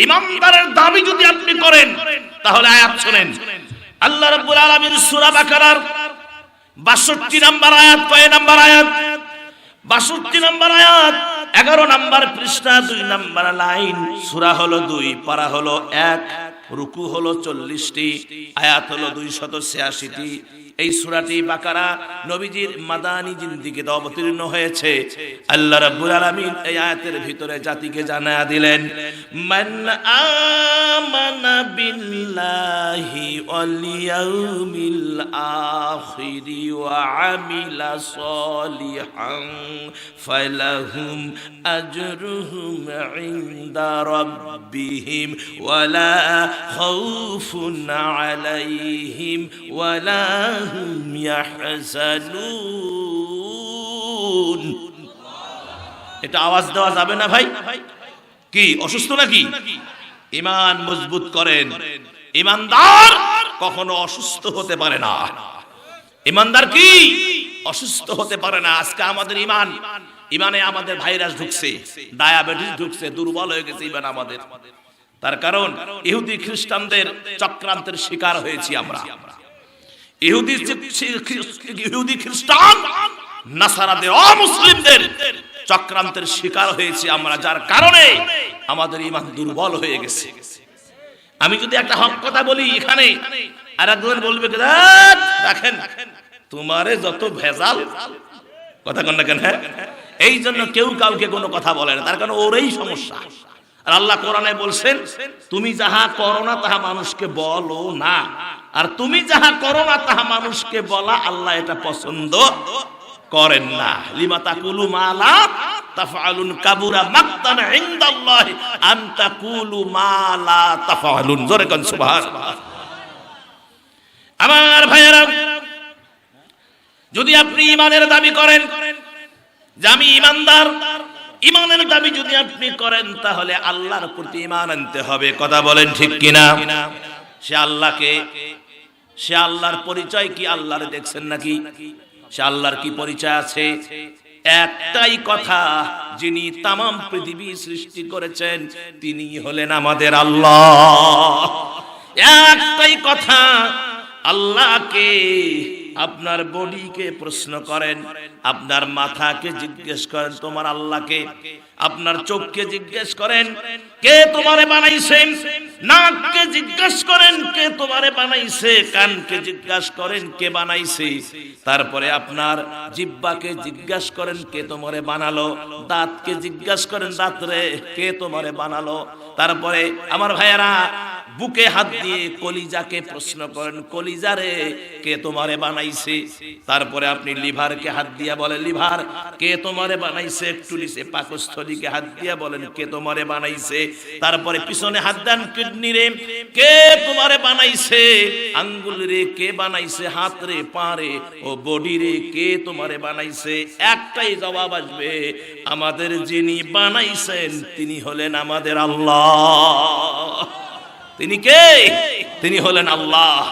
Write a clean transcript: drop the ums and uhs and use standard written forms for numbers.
ইমানদারের দাবি যদি আপনি করেন তাহলে আয়াত শুনেন। আল্লাহ রাব্বুল আলামিন সূরা বাকারার ৬২ নম্বর আয়াত, কয় নম্বর আয়াত? ৬২ নম্বর আয়াত, 11 নম্বর পৃষ্ঠা, 2 নম্বর লাইন। সূরা হলো 2, পারা হলো 1, রুকু হলো 40টি, আয়াত হলো 286টি। এই সূরাটি বাকারা নবীজির মাদানী জিন্দেগিতে অবতীর্ণ হয়েছে। আল্লাহ রাব্বুল আলামিন এই আয়াতের ভিতরে জাতিকে জানায়া দিলেন, মান আমানা বিল্লাহি ওয়াল ইয়াউমিল আখিরি ওয়া আমিলা সলিহান ফালাহুম আজরুহুম ইনদা রাব্বিহিম ওয়ালা খাউফুন আলাইহিম ওয়ালা হুম ইয়াহজানুন। এটা আওয়াজ দেওয়া যাবে না ভাই? কি অসুস্থ নাকি? ঈমান মজবুত করেন। ঈমানদার কখনো অসুস্থ হতে পারে না। ঈমানদার কি অসুস্থ হতে পারে না। আজকে আমাদের ঈমানে আমাদের ভাইরাস ঢুকছে, ডায়াবেটিস ঢুকছে, দুর্বল হয়ে গেছে ঈমান আমাদের। তার কারণ ইহুদি খ্রিস্টানদের চক্রান্তের শিকার হয়েছি আমরা। ইহুদি খ্রিস্টান নাসারাদের অমুসলিমদের চক্রান্তের শিকার হয়েছি আমরা, যার কারণে আমাদের ঈমান দুর্বল হয়ে গেছে। আমি যদি একটা হক কথা বলি এখানে, আর একজন বলবে রাখেন তোমারে যত ভেজাল কথা কন না কেন? হ্যাঁ, এই জন্য কেউ কাউকে কোনো কথা বলে না, তার কারণ ওরই সমস্যা। আর আল্লাহ কোরআনে বলছেন, তুমি যাহা করো না তাহা মানুষকে বলো না, আর তুমি যাহা করো না তাহা মানুষকে বলা আল্লাহ এটা পছন্দ করেন না। লিমা তাকুলু মা লা তাফআলুন কাবুরা মাকতান ইনদাল্লাহি আন তাকুলু মা লা তাফআলুন। জোরে কোন সুবহানাল্লাহ। আমার ভাইয়েরা, যদি আপনি ঈমানের দাবি করেন যে আমি ঈমানদার, ঈমানের দাবি যদি আপনি করেন তাহলে আল্লাহর প্রতি ঈমান আনতে হবে। কথা বলেন ঠিক কিনা? সে আল্লাহকে, সে আল্লাহর পরিচয় কি আল্লাহর দেখছেন নাকি? সে আল্লাহর কি পরিচয় আছে? একটাই কথা, যিনি তামাম পৃথিবী সৃষ্টি করেছেন তিনি হলেন আমাদের আল্লাহ। একটাই কথা, আল্লাহকে আপনার বডিকে প্রশ্ন করেন, আপনার মাথাকে জিজ্ঞেস করেন তোমার আল্লাহকে, আপনার চোখকে জিজ্ঞেস করেন কে তোমারে বানাইছে, নাককে জিজ্ঞেস করেন কে তোমারে বানাইছে, কানকে জিজ্ঞাসা করেন কে বানাইছে, তারপরে আপনার জিহ্বাকে জিজ্ঞাসা করেন কে তোমারে বানালো, দাঁতকে জিজ্ঞাসা করেন দাঁতরে কে তোমারে বানালো, তারপরে আমার ভাইয়েরা বুকে হাত দিয়ে কলিজাকে প্রশ্ন করেন কলিজারে কে তোমারে বানাইছে, তারপরে আপনি লিভারকে হাত দিয়া বলেন লিভার কে তোমারে বানাইছে, একটু নিচে পাকস্থলীকে হাত দিয়া বলেন কে তোমারে বানাইছে, তারপরে পিছনে হাত দেন কিডনি রে কে তোমারে বানাইছে, আঙ্গুল রে কে বানাইছে, হাত রে পা রে ও বডি রে কে তোমারে বানাইছে। একটাই জবাব আসবে, আমাদের যিনি বানাইছেন তিনি হলেন আমাদের আল্লাহ। তিনি কে? তিনি হলেন আল্লাহ।